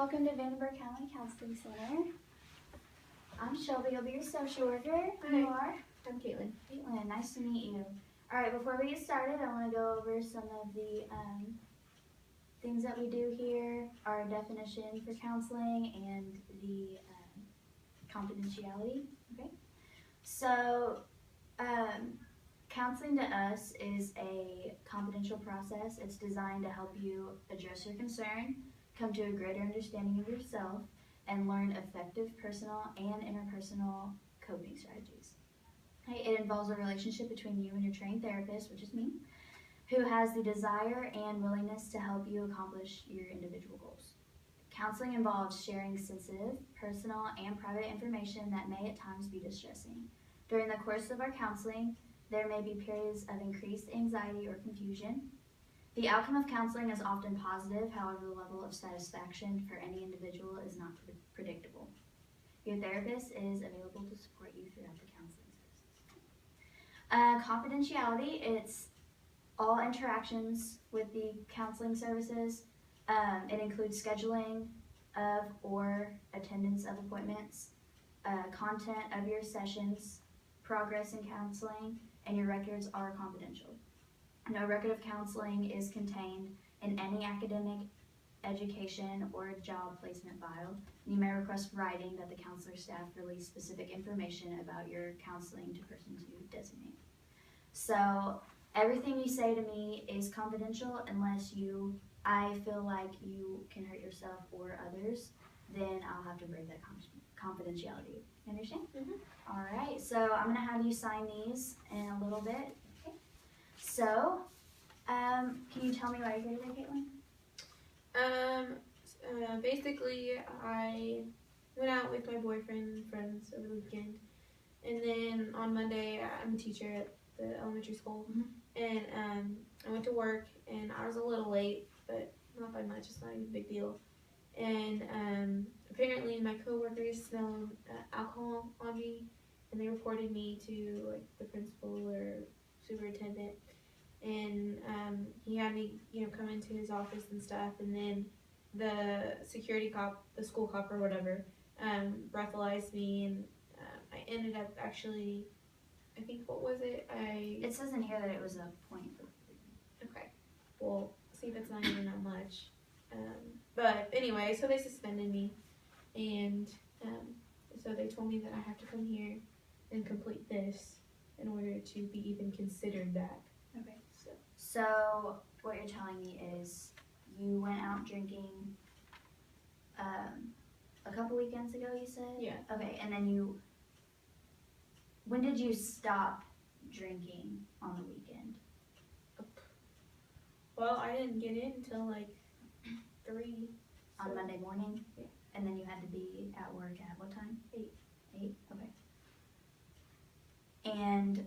welcome to Vandenberg County Counseling Center. I'm Shelby, I'll be your social worker. Hi. You are? I'm Caitlin. Caitlin, nice to meet you. Alright, before we get started, I want to go over some of the things that we do here, our definition for counseling, and the confidentiality. Okay? So, counseling to us is a confidential process. It's designed to help you address your concern, come to a greater understanding of yourself, and learn effective personal and interpersonal coping strategies. Okay, it involves a relationship between you and your trained therapist, which is me, who has the desire and willingness to help you accomplish your individual goals. Counseling involves sharing sensitive, personal, and private information that may at times be distressing. During the course of our counseling, there may be periods of increased anxiety or confusion. The outcome of counseling is often positive, however, the level of satisfaction for any individual is not predictable. Your therapist is available to support you throughout the counseling services. Confidentiality, it's all interactions with the counseling services. It includes scheduling of or attendance of appointments, content of your sessions, progress in counseling, and your records are confidential. No record of counseling is contained in any academic, education, or job placement file. You may request writing that the counselor staff release specific information about your counseling to persons you designate. So everything you say to me is confidential unless I feel like you can hurt yourself or others, then I'll have to break that confidentiality. You understand? Mm-hmm. All right, so I'm gonna have you sign these in a little bit. Okay. So, can you tell me why you're here today, Caitlin? Basically, I went out with my boyfriend and friends over the weekend, and then on Monday, I'm a teacher at the elementary school, and I went to work, and I was a little late, but not by much. It's not even a big deal. And apparently, my coworkers smelled alcohol on me, and they reported me to like the principal or superintendent. And he had me, come into his office and stuff. And then the security cop, the school cop or whatever, breathalyzed me, and I ended up actually, I think, what was it? It says in here that it was a point. Okay. Well, see, that's not even that much. But anyway, so they suspended me, and so they told me that I have to come here and complete this in order to be even considered back. Okay. So what you're telling me is you went out drinking a couple weekends ago, you said? Yeah. Okay, and then when did you stop drinking on the weekend? Well, I didn't get in until like 3. On Monday morning? Yeah. And then you had to be at work at what time? 8. 8? Okay. And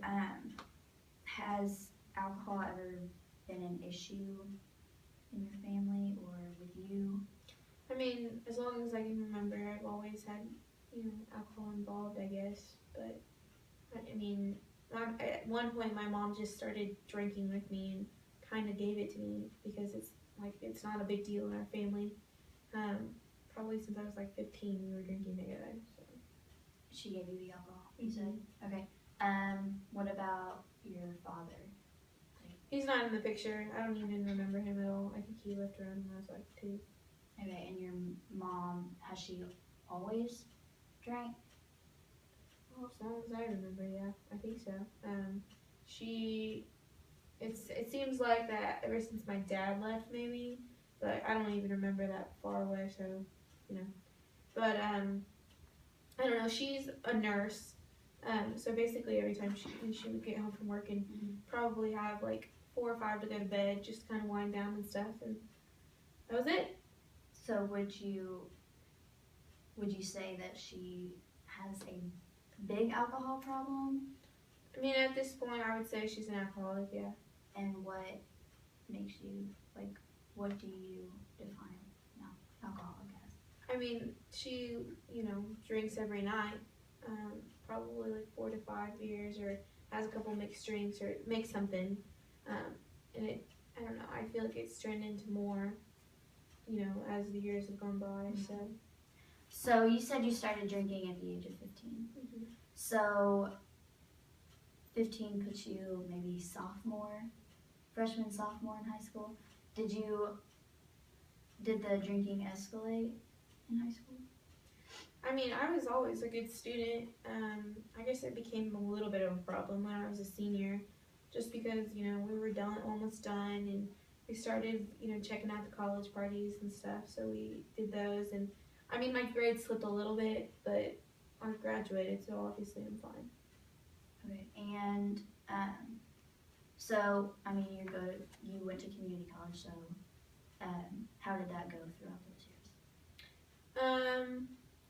has alcohol ever been an issue in your family or with you? I mean, as long as I can remember, I've always had, alcohol involved, I guess. But, I mean, at one point my mom just started drinking with me and kind of gave it to me because it's not a big deal in our family. Probably since I was like 15, we were drinking together. So. She gave you the alcohol, you said? Mm-hmm. Okay. What about your father? He's not in the picture. I don't even remember him at all. I think he left around when I was like 2. Okay, and your mom, has she always drank? Well, as long as I remember, yeah, I think so. It seems like that ever since my dad left, maybe, but I don't even remember that far away, so, But, I don't know, she's a nurse, so basically every time she would get home from work and probably have like 4 or 5 to go to bed, just kind of wind down and stuff, and that was it. So would you say that she has a big alcohol problem? I mean, at this point, I would say she's an alcoholic, yeah. And what makes you, what do you define alcoholic as? I mean, she, drinks every night, probably like 4 to 5 beers, or has a couple mixed drinks, or makes something, and I don't know, I feel like it's turned into more, as the years have gone by. So you said you started drinking at the age of 15. Mhm. So 15 puts you maybe freshman, sophomore in high school. Did the drinking escalate in high school? I mean, I was always a good student. I guess it became a little bit of a problem when I was a senior, just because we were almost done, and we started checking out the college parties and stuff. So we did those, and I mean my grades slipped a little bit, but I graduated, so obviously I'm fine. Okay, and so I mean you went to community college, so how did that go throughout those years?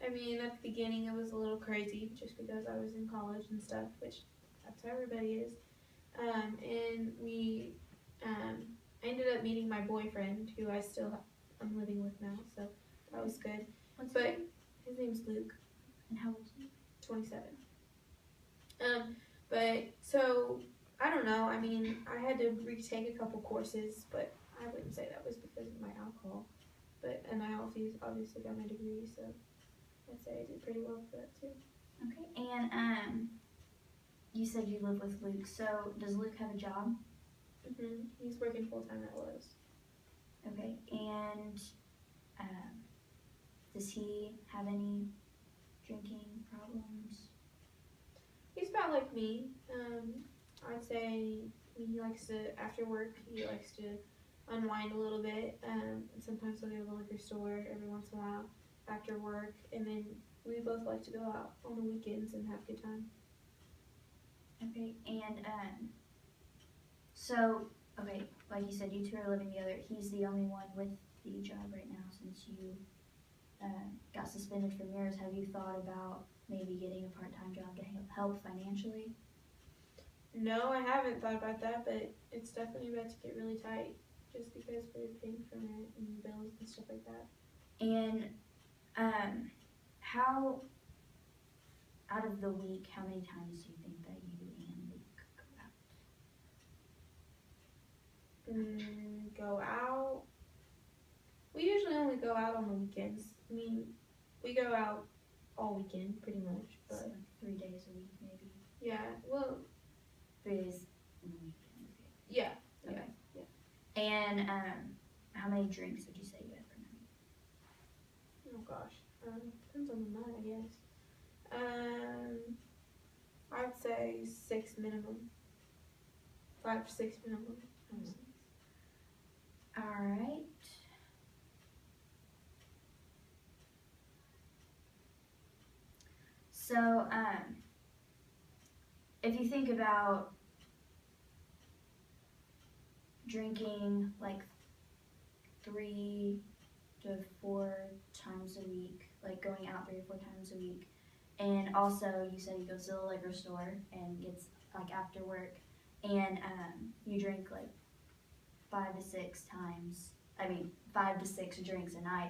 I mean, at the beginning it was a little crazy just because I was in college and stuff, which that's how everybody is. And I ended up meeting my boyfriend, who I'm living with now, so that was good. What's But his name? his name's Luke, And how old is he? 27. But so I don't know. I mean, I had to retake a couple courses, but I wouldn't say that was because of my alcohol. And I obviously got my degree, so I'd say I did pretty well for that too. Okay, and you said you live with Luke. So does Luke have a job? He's working full time at Lowe's. Okay, and does he have any drinking problems? He's about like me. I'd say he likes to, after work, he likes to unwind a little bit. And sometimes he'll go to the liquor store every once in a while after work. And then we both like to go out on the weekends and have a good time. Okay, and so, okay, like you said, you two are living together. He's the only one with the job right now since you got suspended from yours. Have you thought about maybe getting a part-time job to help financially? No, I haven't thought about that, but it's definitely about to get really tight just because we're paying for rent and bills and stuff like that. And how, out of the week, how many times do you think that you and Luke go out? Go out? We usually only go out on the weekends. I mean, we go out all weekend pretty much, but So like 3 days a week maybe? yeah, well, 3 days in the week. yeah. Okay. Yeah. And how many drinks would you say you had per night? Oh gosh, depends on the night, I guess. I'd say 6 minimum. 5 to 6 minimum. All right. So, if you think about drinking like 3 to 4 times a week, like going out 3 or 4 times a week, and also you said you go to the liquor store and gets like after work, and you drink like 5 to 6 drinks a night.